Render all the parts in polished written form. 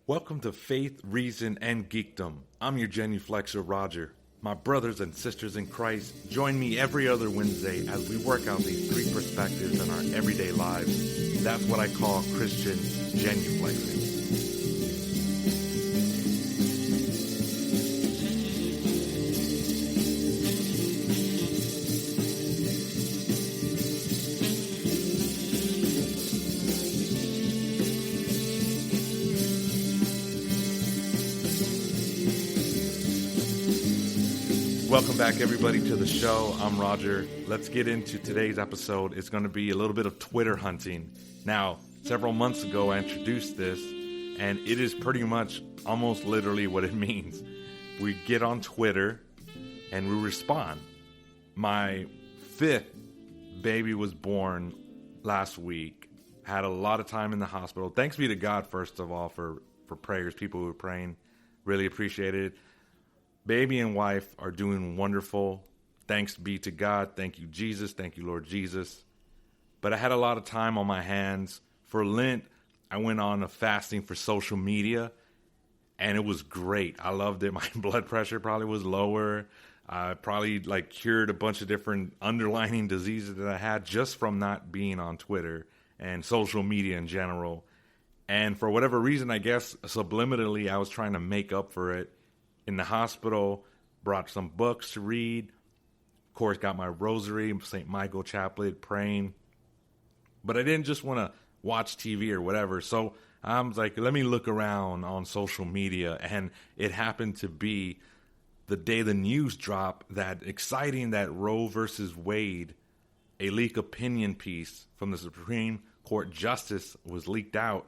Welcome to Faith, Reason, and Geekdom. I'm your genuflexor, Roger. My brothers and sisters in Christ, join me every other Wednesday as we work out these three perspectives in our everyday lives. That's what I call Christian genuflexing. Welcome back, everybody, to the show. I'm Roger. Let's get into today's episode. It's going to be a little bit of Twitter hunting. Now, several months ago, I introduced this, and it is pretty much almost literally what it means. We get on Twitter, and we respond. My fifth baby was born last week. Had a lot of time in the hospital. Thanks be to God, first of all, for prayers. People who were praying. Really appreciated it. Baby and wife are doing wonderful. Thanks be to God. Thank you, Jesus. Thank you, Lord Jesus. But I had a lot of time on my hands. For Lent, I went on a fasting for social media, and it was great. I loved it. My blood pressure probably was lower. I probably cured a bunch of different underlying diseases that I had just from not being on Twitter and social media in general. And for whatever reason, I guess subliminally, I was trying to make up for it. In the hospital, brought some books to read. Of course, got my rosary, St. Michael chaplet, praying. But I didn't just want to watch TV or whatever. So I was like, let me look around on social media. And it happened to be the day the news dropped that exciting that Roe versus Wade, a leak opinion piece from the Supreme Court Justice was leaked out,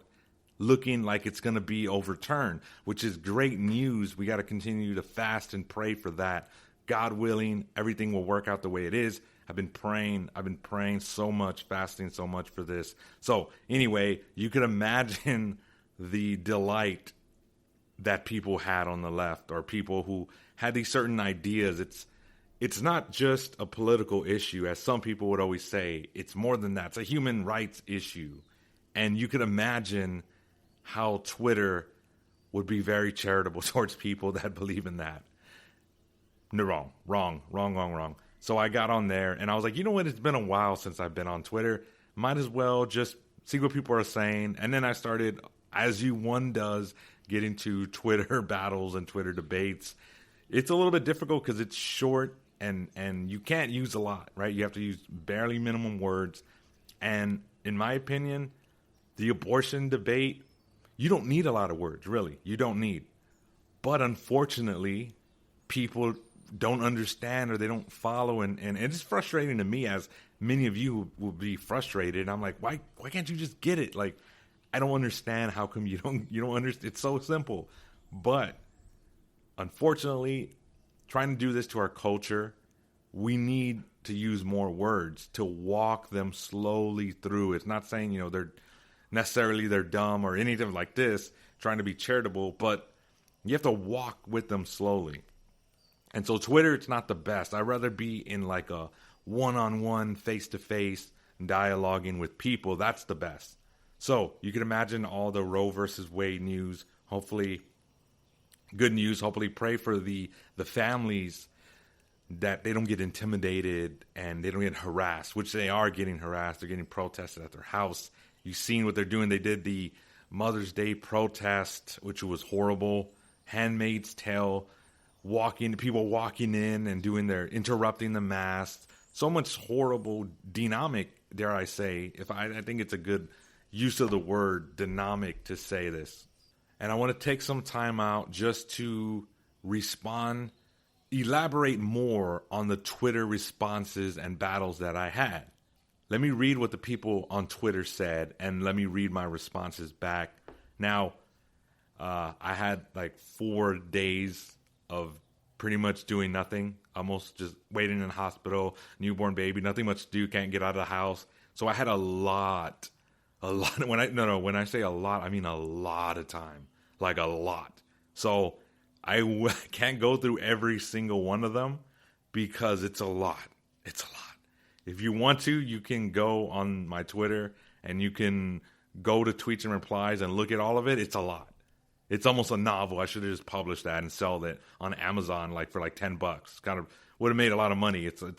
looking like it's going to be overturned, which is great news. We got to continue to fast and pray for that. God willing, everything will work out the way it is. I've been praying so much, fasting so much for this. So anyway, you could imagine the delight that people had on the left, or people who had these certain ideas. It's not just a political issue, as some people would always say. It's more than that. It's a human rights issue. And you could imagine how Twitter would be very charitable towards people that believe in that. No, wrong. So I got on there and I was like, you know what? It's been a while since I've been on Twitter. Might as well just see what people are saying. And then I started, as one does, get into Twitter battles and Twitter debates. It's a little bit difficult because it's short and you can't use a lot, right? You have to use barely minimum words. And in my opinion, the abortion debate, you don't need a lot of words, really. You don't need. But unfortunately, people don't understand or they don't follow. And it's frustrating to me, as many of you will be frustrated. I'm like, why can't you just get it? Like, I don't understand. How come you don't understand? It's so simple. But unfortunately, trying to do this to our culture, we need to use more words to walk them slowly through. It's not saying, they're dumb or anything like this, trying to be charitable, but you have to walk with them slowly. And so Twitter, it's not the best. I'd rather be in like a one-on-one, face-to-face dialoguing with people. That's the best. So you can imagine all the Roe versus Wade news. Hopefully, good news. Hopefully pray for the families that they don't get intimidated and they don't get harassed, which they are getting harassed. They're getting protested at their house. You've seen what they're doing. They did the Mother's Day protest, which was horrible. Handmaid's Tale, people walking in and interrupting the mass. So much horrible dynamic, dare I say. I think it's a good use of the word dynamic to say this. And I want to take some time out just to elaborate more on the Twitter responses and battles that I had. Let me read what the people on Twitter said, and let me read my responses back. Now, I had 4 days of pretty much doing nothing, almost just waiting in the hospital, newborn baby, nothing much to do, can't get out of the house. So I had a lot. When I say a lot, I mean a lot of time, like a lot. So I can't go through every single one of them because it's a lot. It's a lot. If you want to, you can go on my Twitter and you can go to tweets and replies and look at all of it. It's a lot. It's almost a novel. I should have just published that and sold it on Amazon for like $10. Kind of would have made a lot of money. It's a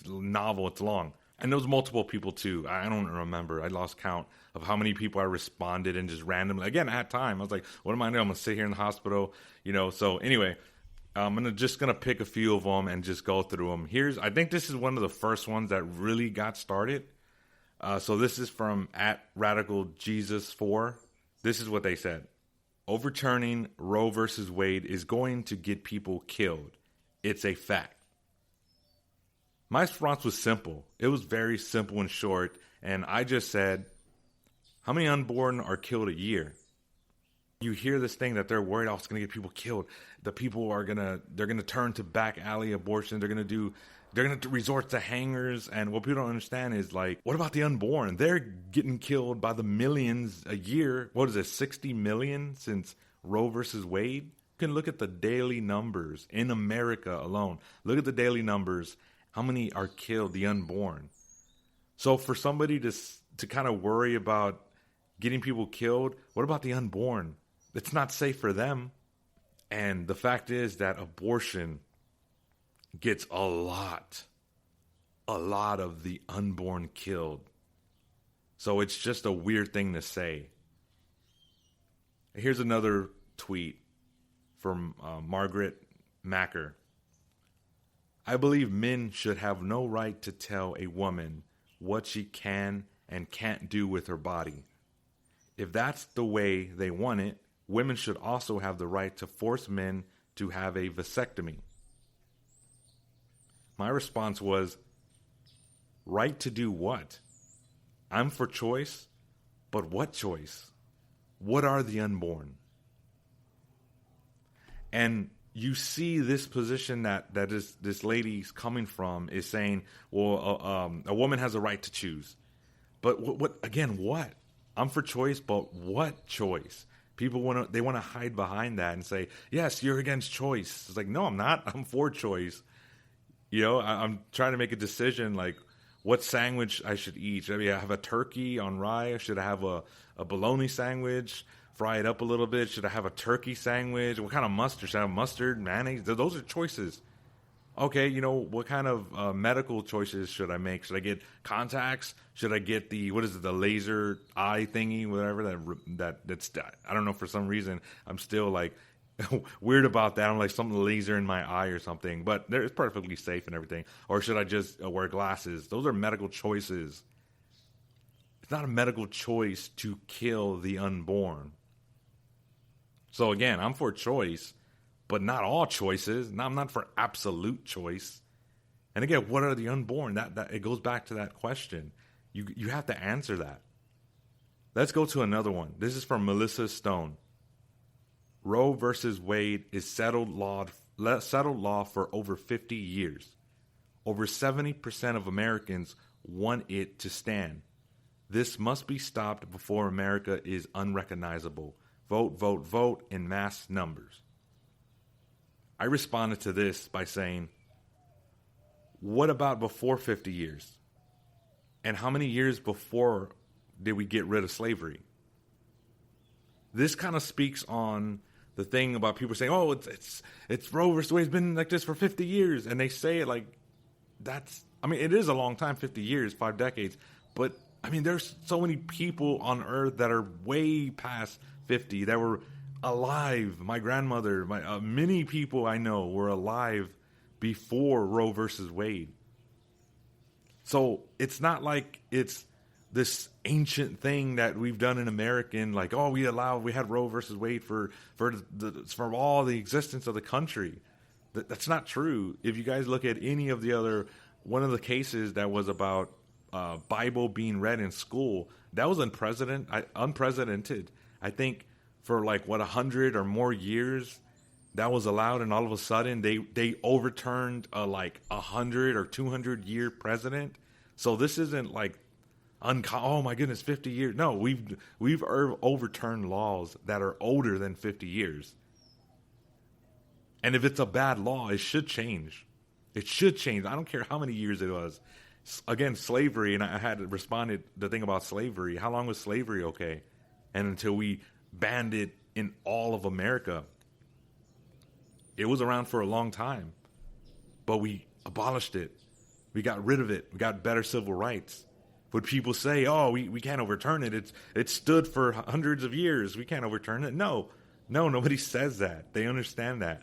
novel. It's long. And there was multiple people too. I don't remember. I lost count of how many people I responded and just randomly. Again, I had time. I was like, what am I doing? I'm going to sit here in the hospital, So anyway, I'm just going to pick a few of them and just go through them. I think this is one of the first ones that really got started. So this is from @RadicalJesus4. This is what they said. Overturning Roe versus Wade is going to get people killed. It's a fact. My response was simple. It was very simple and short. And I just said, how many unborn are killed a year? You hear this thing that they're worried, it's going to get people killed. The people they're going to turn to back alley abortion. They're going to resort to hangers. And what people don't understand is what about the unborn? They're getting killed by the millions a year. What is it, 60 million since Roe versus Wade? You can look at the daily numbers in America alone. Look at the daily numbers. How many are killed, the unborn? So for somebody to kind of worry about getting people killed, what about the unborn? It's not safe for them. And the fact is that abortion gets a lot of the unborn killed. So it's just a weird thing to say. Here's another tweet from Margaret Macker. I believe men should have no right to tell a woman what she can and can't do with her body. If that's the way they want it, women should also have the right to force men to have a vasectomy. My response was, right to do what? I'm for choice, but what choice? What are the unborn? And you see this position that this lady's coming from is saying, well, a woman has a right to choose. But what again, what? I'm for choice, but what choice? People want to hide behind that and say, yes, you're against choice. It's like, no, I'm not. I'm for choice. I'm trying to make a decision what sandwich I should eat. Should I have a turkey on rye? Should I have a bologna sandwich? Fry it up a little bit. Should I have a turkey sandwich? What kind of mustard? Should I have mustard, mayonnaise? Those are choices. Okay, what kind of medical choices should I make? Should I get contacts? Should I get the laser eye thingy, whatever that's I don't know, for some reason I'm still weird about that. I'm like something laser in my eye or something, but it's perfectly safe and everything. Or should I just wear glasses? Those are medical choices. It's not a medical choice to kill the unborn. So again, I'm for choice, but not all choices. I'm not for absolute choice. And again, what are the unborn? That it goes back to that question. You have to answer that. Let's go to another one. This is from Melissa Stone. Roe versus Wade is settled law for over 50 years. Over 70% of Americans want it to stand. This must be stopped before America is unrecognizable. Vote, vote, vote in mass numbers. I responded to this by saying, what about before 50 years? And how many years before did we get rid of slavery? This kind of speaks on the thing about people saying, oh, it's Roe versus Wade. It's been like this for 50 years. And they say it like it is a long time, 50 years, 5 decades. But, there's so many people on earth that are way past 50 that were alive. My grandmother, many people I know were alive before Roe versus Wade. So it's not like it's this ancient thing that we've done in American, we had Roe versus Wade for all the existence of the country. That's not true. If you guys look at any of the other, one of the cases that was about Bible being read in school, that was unprecedented. I think for 100 or more years that was allowed, and all of a sudden they overturned a 100 or 200 year president. So this isn't oh my goodness, 50 years. No, we've overturned laws that are older than 50 years. And if it's a bad law, it should change. It should change. I don't care how many years it was. Again, slavery, and I had responded the thing about slavery. How long was slavery okay? And until we banned it in all of America. It was around for a long time, but we abolished it. We got rid of it. We got better civil rights. Would people say, oh, we can't overturn it. It stood for hundreds of years. We can't overturn it. No, nobody says that. They understand that.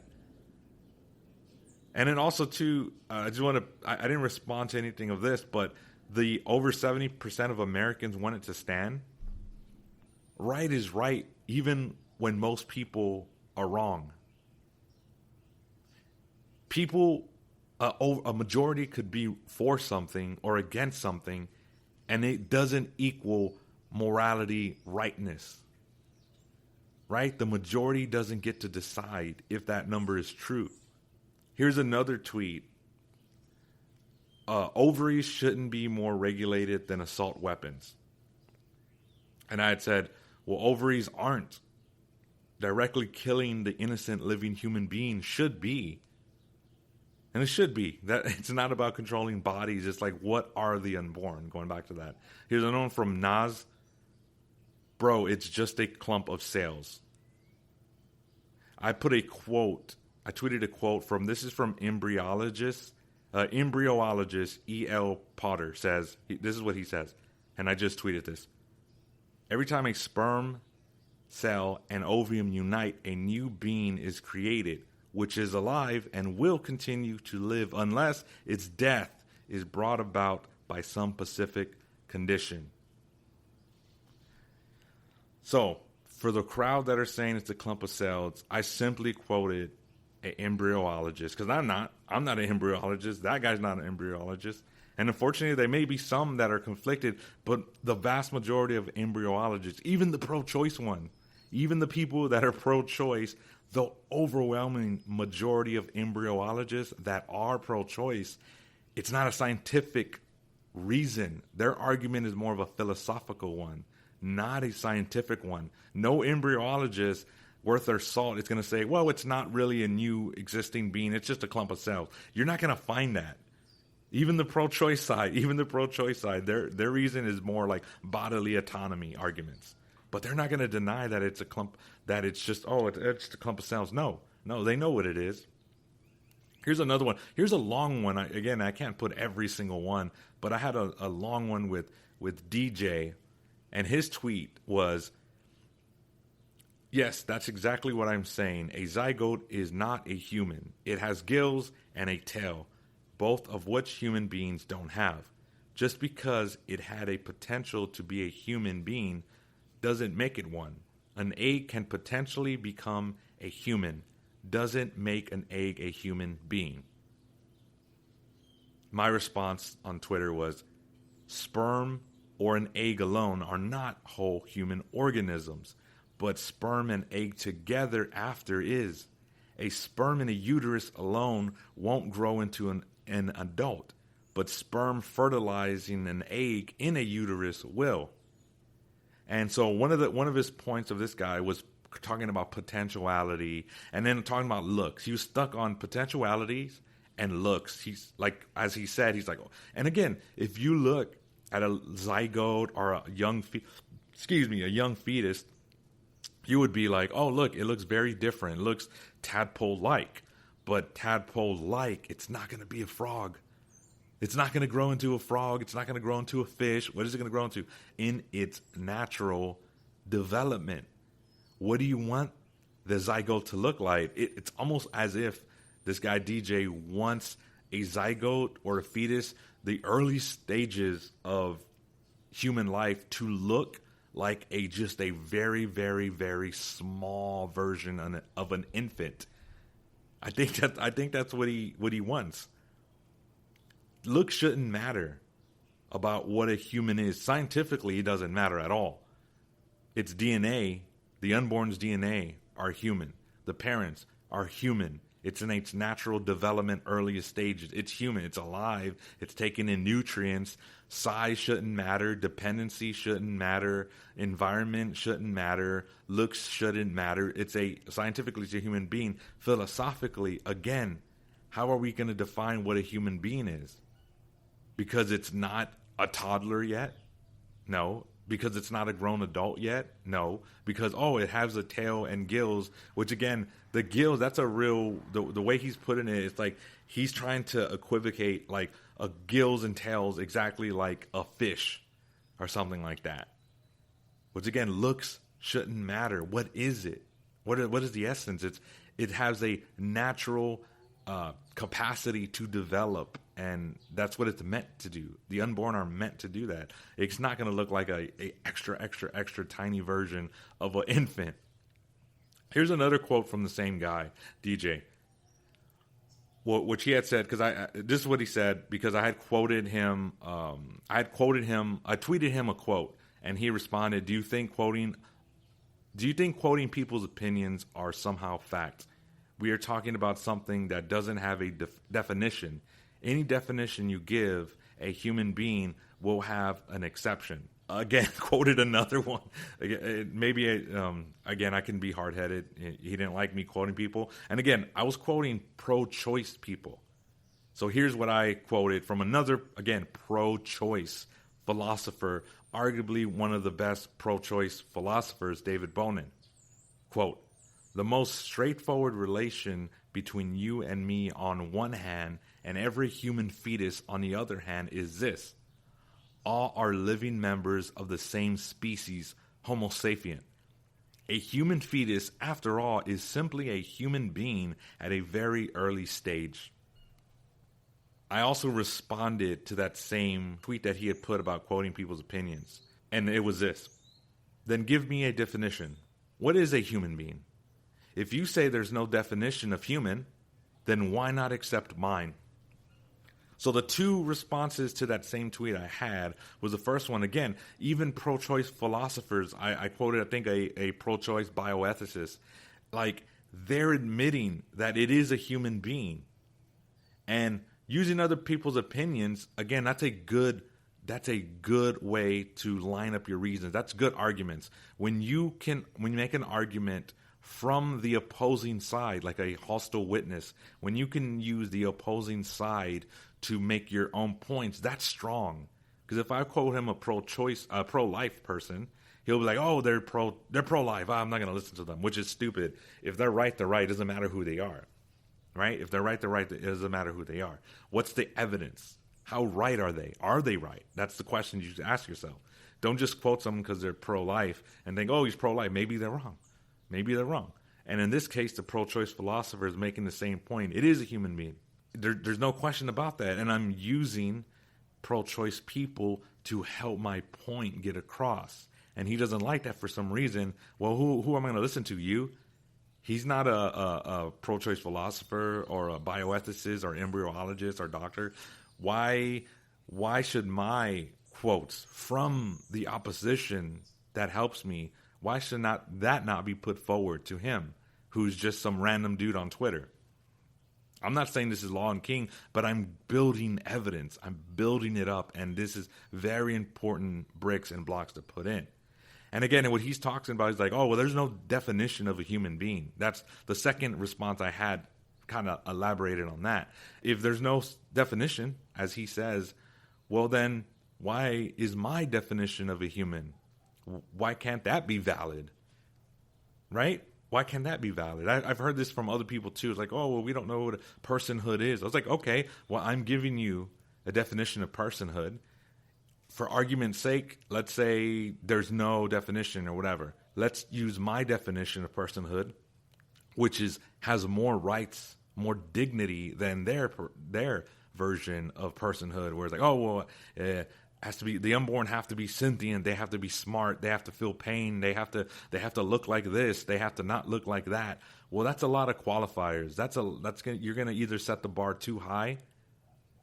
And then also, too, I didn't respond to anything of this, but the over 70% of Americans want it to stand. Right is right, even when most people are wrong. A majority could be for something or against something, and it doesn't equal morality rightness. Right? The majority doesn't get to decide if that number is true. Here's another tweet. Ovaries shouldn't be more regulated than assault weapons. And I had said, well, ovaries aren't. Directly killing the innocent living human being should be. And it should be. That it's not about controlling bodies. It's like, what are the unborn? Going back to that. Here's another one from Nas. Bro, it's just a clump of cells. I tweeted a quote from, this is from embryologist E.L. Potter says, this is what he says, and I just tweeted this. Every time a sperm cell and ovum unite, a new being is created, which is alive and will continue to live unless its death is brought about by some specific condition. So, for the crowd that are saying it's a clump of cells, I simply quoted an embryologist, because I'm not an embryologist. That guy's not an embryologist. And unfortunately, there may be some that are conflicted, but the vast majority of embryologists, even the pro-choice one, even the people that are pro-choice, the overwhelming majority of embryologists that are pro-choice, it's not a scientific reason. Their argument is more of a philosophical one, not a scientific one. No embryologist worth their salt is going to say, well, it's not really a new existing being. It's just a clump of cells. You're not going to find that. Even the pro-choice side, their reason is more like bodily autonomy arguments. But they're not going to deny that it's a clump, that it's just, it's a clump of cells. No, they know what it is. Here's another one. Here's a long one. I can't put every single one, but I had a long one with DJ, and his tweet was, yes, that's exactly what I'm saying. A zygote is not a human. It has gills and a tail, both of which human beings don't have. Just because it had a potential to be a human being doesn't make it one. An egg can potentially become a human. Doesn't make an egg a human being. My response on Twitter was, sperm or an egg alone are not whole human organisms, but sperm and egg together after is. A sperm in a uterus alone won't grow into an adult, but sperm fertilizing an egg in a uterus will. And so one of his points of this guy was talking about potentiality and then talking about looks. He was stuck on potentialities and looks. He's like, as he said, he's like, and again, if you look at a zygote or a young fetus, you would be like, oh, look, it looks very different. It looks tadpole-like. But tadpole-like, it's not going to be a frog. It's not going to grow into a frog. It's not going to grow into a fish. What is it going to grow into? In its natural development. What do you want the zygote to look like? It's almost as if this guy DJ wants a zygote or a fetus, the early stages of human life, to look like just a very, very, very small version of an infant. I think that's what he wants. Looks shouldn't matter about what a human is. Scientifically, it doesn't matter at all. Its DNA, the unborn's DNA, are human. The parents are human. It's in its natural development earliest stages. It's human. It's alive. It's taking in nutrients. Size shouldn't matter. Dependency shouldn't matter. Environment shouldn't matter. Looks shouldn't matter. Scientifically, it's a human being. Philosophically, again, how are we going to define what a human being is? Because it's not a toddler yet? No. because it's not a grown adult yet? No, because it has a tail and gills, which again, the gills, that's a real, the way he's putting it, it's like he's trying to equivocate like a gills and tails exactly like a fish or something like that. Which again, looks shouldn't matter. What is it? What is the essence? It has a natural capacity to develop, and that's what it's meant to do. The unborn are meant to do that. It's not going to look like a extra tiny version of an infant. Here's another quote from the same guy, DJ. Which he had said, because this is what he said, because I had quoted him. I tweeted him a quote, and he responded, "Do you think quoting people's opinions are somehow fact? We are talking about something that doesn't have a definition. Any definition you give a human being will have an exception." Again, quoted another one. Maybe, again, I can be hard-headed. He didn't like me quoting people. And again, I was quoting pro-choice people. So here's what I quoted from another, again, pro-choice philosopher, arguably one of the best pro-choice philosophers, David Bonin. Quote, "The most straightforward relation between you and me on one hand and every human fetus on the other hand is this. All are living members of the same species, Homo sapien. A human fetus, after all, is simply a human being at a very early stage." I also responded to that same tweet that he had put about quoting people's opinions. And it was this. "Then give me a definition. What is a human being? If you say there's no definition of human, then why not accept mine?" So the two responses to that same tweet I had was the first one, again, even pro-choice philosophers, I quoted, I think, a pro-choice bioethicist, like, they're admitting that it is a human being. And using other people's opinions, again, that's a good way to line up your reasons. That's good arguments. When you make an argument from the opposing side, like a hostile witness, when you can use the opposing side to make your own points, that's strong. Because if I quote him a pro-life person, he'll be like, "Oh, they're pro-life. I'm not going to listen to them," which is stupid. If they're right, they're right. It doesn't matter who they are, right? If they're right, they're right. It doesn't matter who they are. What's the evidence? How right are they? Are they right? That's the question you should ask yourself. Don't just quote someone because they're pro-life and think, "Oh, he's pro-life." Maybe they're wrong. Maybe they're wrong. And in this case, the pro-choice philosopher is making the same point. It is a human being. There's no question about that. And I'm using pro-choice people to help my point get across. And he doesn't like that for some reason. Well, who am I going to listen to? You? He's not a pro-choice philosopher or a bioethicist or embryologist or doctor. Why should my quotes from the opposition that helps me, why should that not be put forward to him, who's just some random dude on Twitter? I'm not saying this is law and king, but I'm building evidence. I'm building it up, and this is very important bricks and blocks to put in. And again, what he's talking about is like, "Oh, well, there's no definition of a human being." That's the second response I had, kind of elaborated on that. If there's no definition, as he says, well, then why is my definition of a human? Why can't that be valid? Right? Why can't that be valid? I've heard this from other people too. It's like, "Oh, well, we don't know what personhood is." I was like, okay, well, I'm giving you a definition of personhood. For argument's sake, let's say there's no definition or whatever. Let's use my definition of personhood, which has more rights, more dignity than their version of personhood, where it's like, "Oh, well, has to be, the unborn have to be sentient, they have to be smart, they have to feel pain, they have to look like this, they have to not look like that." Well, that's a lot of qualifiers. You're going to either set the bar too high,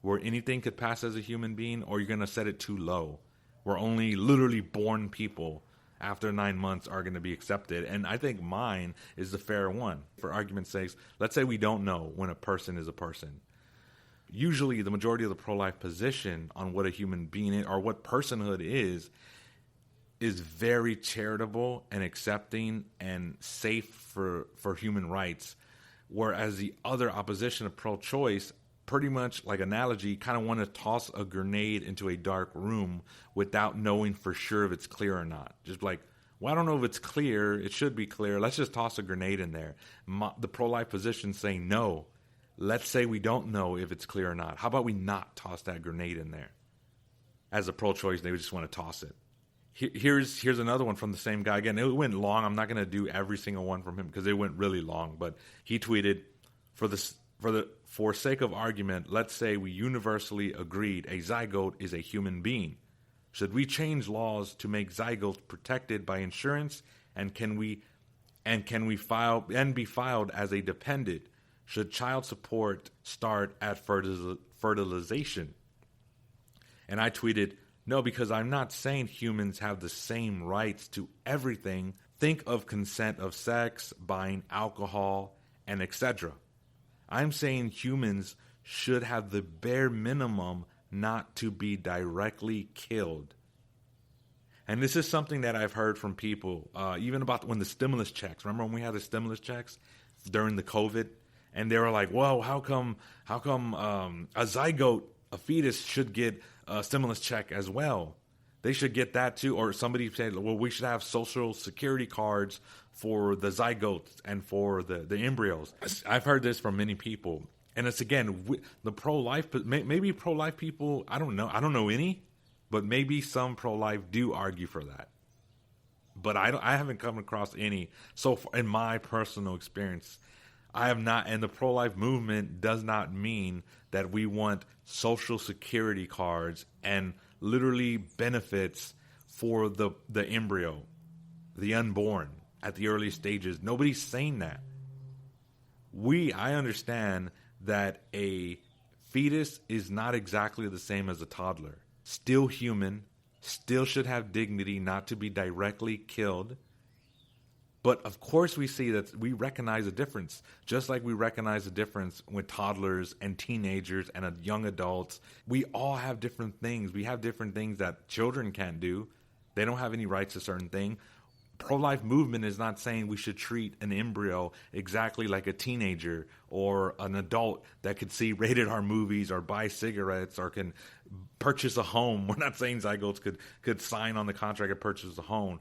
where anything could pass as a human being, or you're going to set it too low, where only literally born people after 9 months are going to be accepted. And I think mine is the fair one. For argument's sake, let's say we don't know when a person is a person. Usually the majority of the pro-life position on what a human being is, or what personhood is very charitable and accepting and safe for human rights. Whereas the other opposition of pro-choice, pretty much like analogy, kind of want to toss a grenade into a dark room without knowing for sure if it's clear or not. Just like, well, I don't know if it's clear. It should be clear. Let's just toss a grenade in there. The pro-life position saying, no, let's say we don't know if it's clear or not. How about we not toss that grenade in there? As a pro-choice, they would just want to toss it. Here's another one from the same guy. Again, it went long. I'm not going to do every single one from him because it went really long. But he tweeted, for sake of argument, let's say we universally agreed a zygote is a human being. Should we change laws to make zygotes protected by insurance? And can we be filed as a dependent? Should child support start at fertilization? And I tweeted, no, because I'm not saying humans have the same rights to everything. Think of consent of sex, buying alcohol, and etc. I'm saying humans should have the bare minimum not to be directly killed. And this is something that I've heard from people, even about when the stimulus checks. Remember when we had the stimulus checks during the COVID? And they were like, "Whoa, how come a zygote, a fetus, should get a stimulus check as well? They should get that too." Or somebody said, "Well, we should have social security cards for the zygotes and for the embryos." I've heard this from many people, and it's again the pro-life. Maybe pro-life people. I don't know any, but maybe some pro-life do argue for that. But I haven't come across any. So in my personal experience, I have not, and the pro-life movement does not mean that we want social security cards and literally benefits for the embryo, the unborn at the early stages. Nobody's saying that. I understand that a fetus is not exactly the same as a toddler. Still human, still should have dignity, not to be directly killed. But of course we see that we recognize a difference, just like we recognize a difference with toddlers and teenagers and young adults. We all have different things. We have different things that children can't do. They don't have any rights to certain things. Pro-life movement is not saying we should treat an embryo exactly like a teenager or an adult that could see rated R movies or buy cigarettes or can purchase a home. We're not saying zygotes could sign on the contract and purchase a home.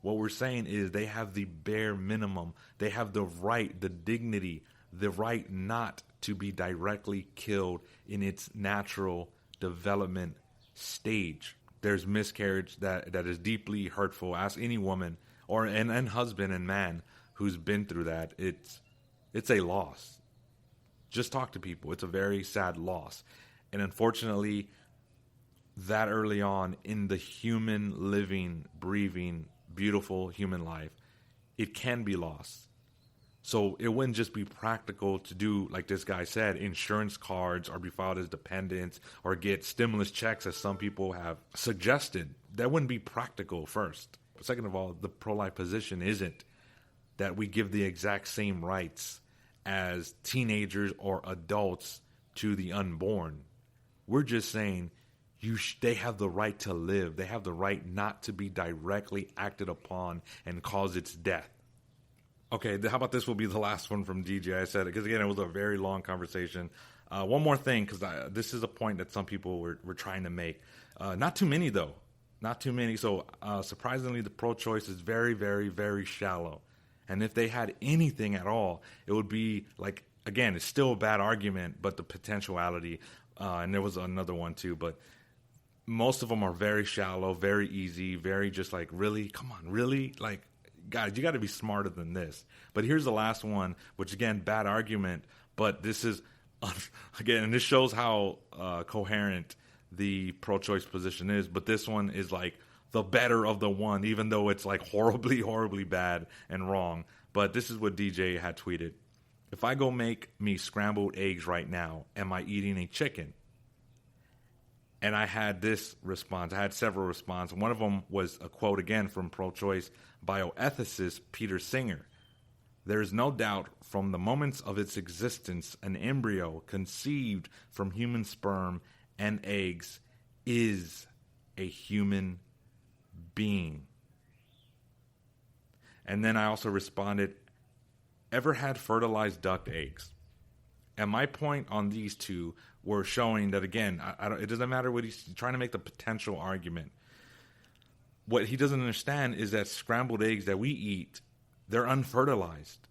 What we're saying is they have the bare minimum. They have the right, the dignity, the right not to be directly killed in its natural development stage. There's miscarriage that is deeply hurtful. Ask any woman and husband and man who's been through that. It's a loss. Just talk to people. It's a very sad loss. And unfortunately, that early on in the human living, breathing, beautiful human life, it can be lost. So it wouldn't just be practical to do, like this guy said, insurance cards or be filed as dependents or get stimulus checks, as some people have suggested. That wouldn't be practical, first. Second of all, the pro-life position isn't that we give the exact same rights as teenagers or adults to the unborn. We're just saying they have the right to live. They have the right not to be directly acted upon and cause its death. Okay, how about this will be the last one from DJ? I said it because, again, it was a very long conversation. One more thing, because this is a point that some people were trying to make. Not too many, though. Not too many. So, surprisingly, the pro-choice is very, very, very shallow. And if they had anything at all, it would be like, again, it's still a bad argument, but the potentiality, and there was another one too, but most of them are very shallow, very easy, very just like, really? Come on, really? Like, guys, you got to be smarter than this. But here's the last one, which, again, bad argument, but this is, again, and this shows how coherent the pro-choice position is, but this one is like the better of the one, even though it's like horribly, horribly bad and wrong. But this is what DJ had tweeted. If I go make me scrambled eggs right now, am I eating a chicken? And I had this response. I had several responses. One of them was a quote again from pro-choice bioethicist Peter Singer. There is no doubt from the moments of its existence, an embryo conceived from human sperm and eggs is a human being. And then I also responded, ever had fertilized duck eggs? And my point on these two were showing that, again, it doesn't matter what he's trying to make the potential argument. What he doesn't understand is that scrambled eggs that we eat, they're unfertilized.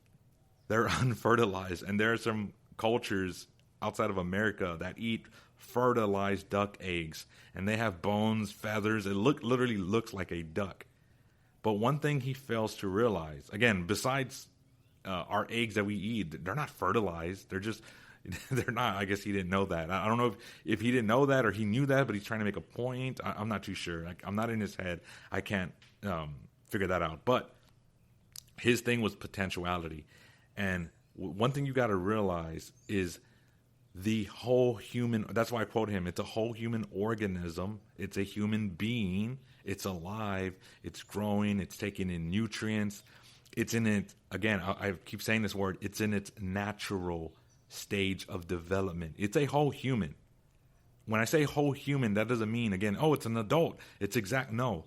They're unfertilized. And there are some cultures outside of America that eat fertilized duck eggs. And they have bones, feathers. It literally looks like a duck. But one thing he fails to realize, again, besides our eggs that we eat, they're not fertilized. They're not. I guess he didn't know that. I don't know if he didn't know that or he knew that, but he's trying to make a point. I'm not too sure. I'm not in his head. I can't figure that out. But his thing was potentiality. And one thing you got to realize is the whole human, that's why I quote him, it's a whole human organism. It's a human being. It's alive. It's growing. It's taking in nutrients. It's in it, again, I keep saying this word, it's in its natural stage of development. It's a whole human. When I say whole human, that doesn't mean, again, oh, it's an adult. No.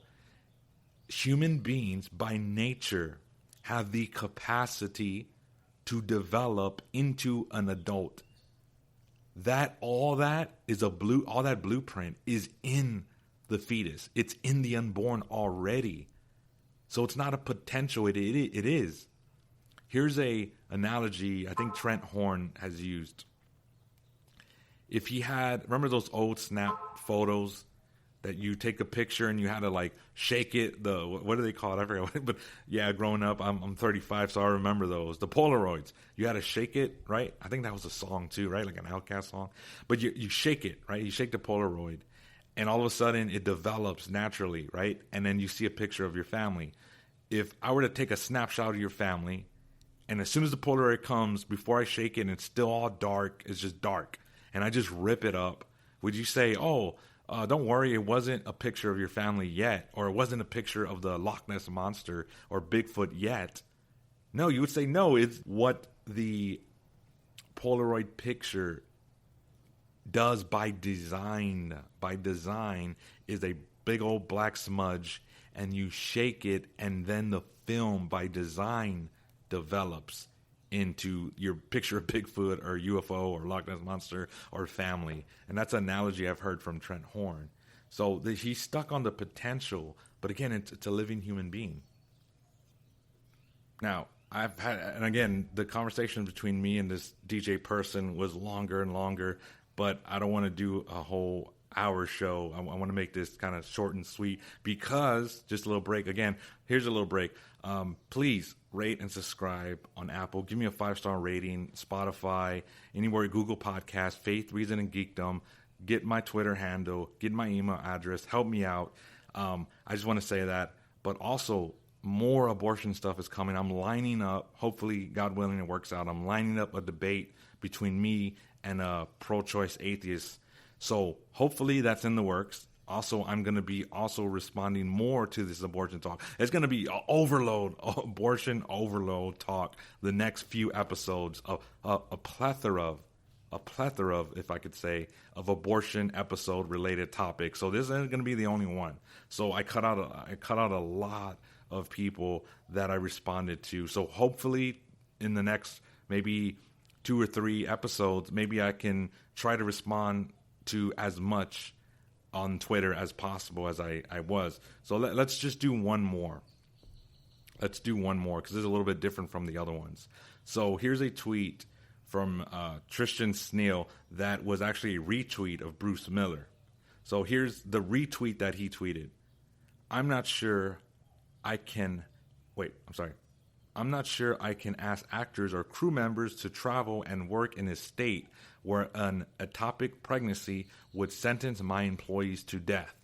Human beings by nature have the capacity to develop into an adult. All that blueprint is in the fetus. It's in the unborn already. So it's not a potential, it is. Here's a analogy I think Trent Horn has used. If he had, remember those old snap photos that you take a picture and you had to like shake it, what do they call it? I forget. But yeah, growing up, I'm 35, so I remember those. The Polaroids. You had to shake it, right? I think that was a song too, right? Like an Outkast song. But you shake it, right? You shake the Polaroid. And all of a sudden it develops naturally, right? And then you see a picture of your family. If I were to take a snapshot of your family, and as soon as the Polaroid comes, before I shake it and it's still all dark, it's just dark, and I just rip it up, would you say, don't worry, it wasn't a picture of your family yet, or it wasn't a picture of the Loch Ness Monster or Bigfoot yet? No, you would say, no, it's what the Polaroid picture does by design. By design is a big old black smudge, and you shake it, and then the film by design develops into your picture of Bigfoot or UFO or Loch Ness Monster or family. And that's an analogy I've heard from Trent Horn. So he's stuck on the potential, but again, it's a living human being. Now, and again, the conversation between me and this DJ person was longer and longer, but I don't want to do a whole hour show. I want to make this kind of short and sweet because, just a little break. Again, here's a little break. Please rate and subscribe on Apple. Give me a 5-star rating. Spotify, anywhere, Google Podcast, Faith, Reason, and Geekdom. Get my Twitter handle. Get my email address. Help me out. I just want to say that. But also, more abortion stuff is coming. I'm lining up. Hopefully, God willing, it works out. I'm lining up a debate between me and a pro-choice atheist. So hopefully that's in the works. Also, I'm going to be also responding more to this abortion talk. It's going to be abortion overload talk, the next few episodes of a plethora of, if I could say, of abortion episode related topics. So this isn't going to be the only one. So I cut out a lot of people that I responded to. So hopefully in the next maybe 2 or 3 episodes, maybe I can try to respond to as much on Twitter as possible as I was. So let's just do one more. Let's do one more because it's a little bit different from the other ones. So here's a tweet from Tristan Sneal that was actually a retweet of Bruce Miller. So here's the retweet that he tweeted. I'm not sure I can ask actors or crew members to travel and work in a state where an ectopic pregnancy would sentence my employees to death.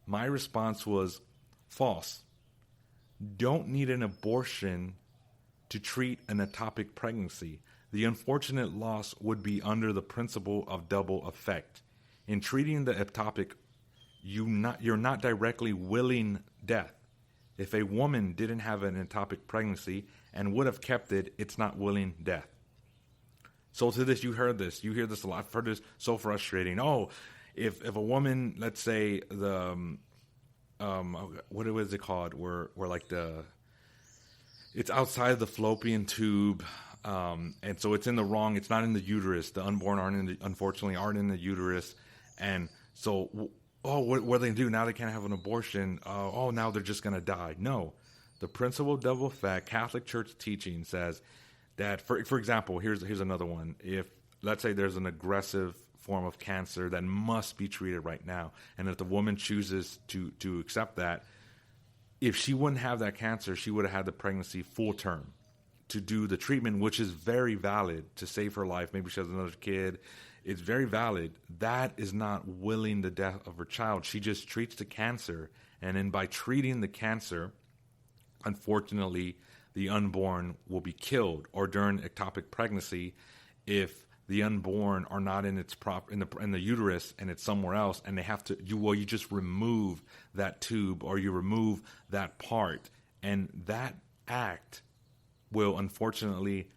My response was false. Don't need an abortion to treat an ectopic pregnancy. The unfortunate loss would be under the principle of double effect. In treating the ectopic, you're not directly willing death. If a woman didn't have an ectopic pregnancy and would have kept it, it's not willing death. So to this, you hear this a lot. I've heard this, so frustrating. Oh, if a woman, let's say what was it called? Where like it's outside of the fallopian tube. And so it's in the wrong. It's not in the uterus. The unborn unfortunately aren't in the uterus. And so, what are they going to do? Now they can't have an abortion. Now they're just going to die. No. The principle of double effect, Catholic Church teaching says that, for example, here's another one. If, let's say, there's an aggressive form of cancer that must be treated right now, and if the woman chooses to accept that, if she wouldn't have that cancer, she would have had the pregnancy full term to do the treatment, which is very valid to save her life. Maybe she has another kid. It's very valid. That is not willing the death of her child. She just treats the cancer, and then by treating the cancer, unfortunately, the unborn will be killed. Or during ectopic pregnancy, if the unborn are not in its in the uterus and it's somewhere else, and they have to you just remove that tube or you remove that part, and that act will unfortunately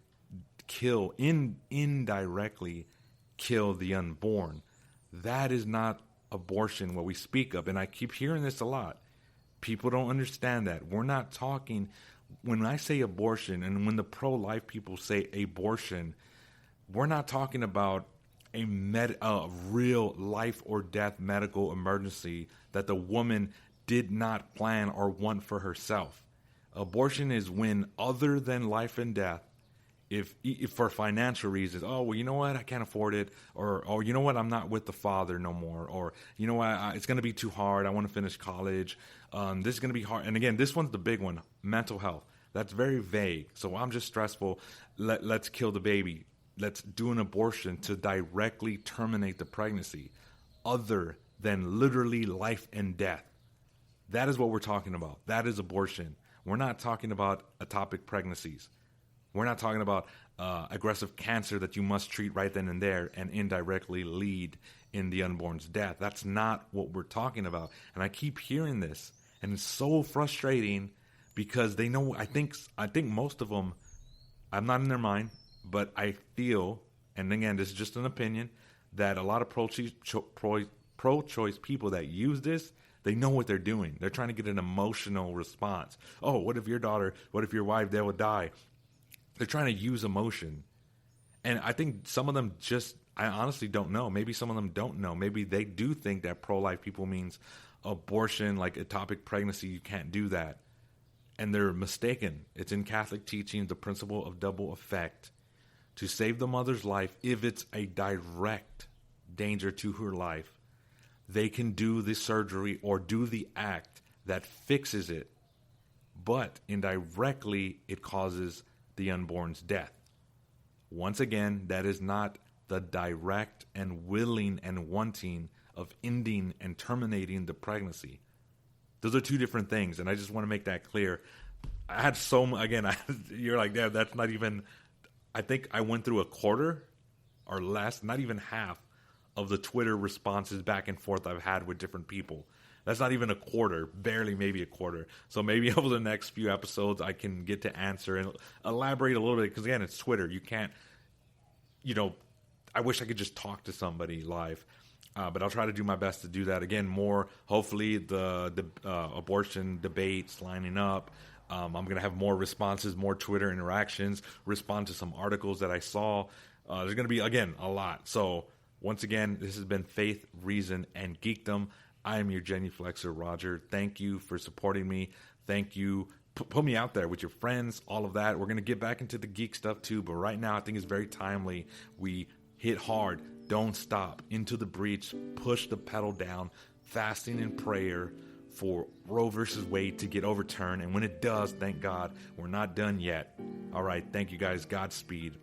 kill indirectly kill the unborn. That is not abortion, what we speak of, and I keep hearing this a lot. People don't understand that. We're not talking, when I say abortion and when the pro-life people say abortion, we're not talking about a real life or death medical emergency that the woman did not plan or want for herself. Abortion is when, other than life and death, if for financial reasons, you know what, I can't afford it, or you know what, I'm not with the father no more, or you know what, it's going to be too hard, I want to finish college, this is going to be hard. And again, this one's the big one, mental health. That's very vague. So I'm just stressful, let's kill the baby. Let's do an abortion to directly terminate the pregnancy, other than literally life and death. That is what we're talking about. That is abortion. We're not talking about ectopic pregnancies. We're not talking about aggressive cancer that you must treat right then and there and indirectly lead in the unborn's death. That's not what we're talking about. And I keep hearing this, and it's so frustrating because they know. I think most of them, I'm not in their mind, but I feel, and again, this is just an opinion, that a lot of pro-choice people that use this, they know what they're doing. They're trying to get an emotional response. Oh, what if your daughter, what if your wife, they will die? They're trying to use emotion. And I think some of them I honestly don't know. Maybe some of them don't know. Maybe they do think that pro-life people means abortion, like ectopic pregnancy, you can't do that. And they're mistaken. It's in Catholic teaching, the principle of double effect. To save the mother's life, if it's a direct danger to her life, they can do the surgery or do the act that fixes it. But indirectly, it causes the unborn's death. Once again, that is not the direct and willing and wanting of ending and terminating the pregnancy. Those are two different things, and I just want to make that clear. I had you're like, yeah, that's not even, I think I went through a quarter or less, not even half of the Twitter responses back and forth I've had with different people. That's not even a quarter, barely maybe a quarter. So maybe over the next few episodes, I can get to answer and elaborate a little bit. Because again, it's Twitter. You can't, I wish I could just talk to somebody live. But I'll try to do my best to do that. Again, more, hopefully, the abortion debates lining up. I'm going to have more responses, more Twitter interactions, respond to some articles that I saw. There's going to be, again, a lot. So once again, this has been Faith, Reason, and Geekdom. I am your genuflexer, Roger. Thank you for supporting me. Thank you. Put me out there with your friends, all of that. We're going to get back into the geek stuff too, but right now I think it's very timely. We hit hard. Don't stop. Into the breach. Push the pedal down. Fasting and prayer for Roe versus Wade to get overturned. And when it does, thank God, we're not done yet. All right. Thank you guys. Godspeed.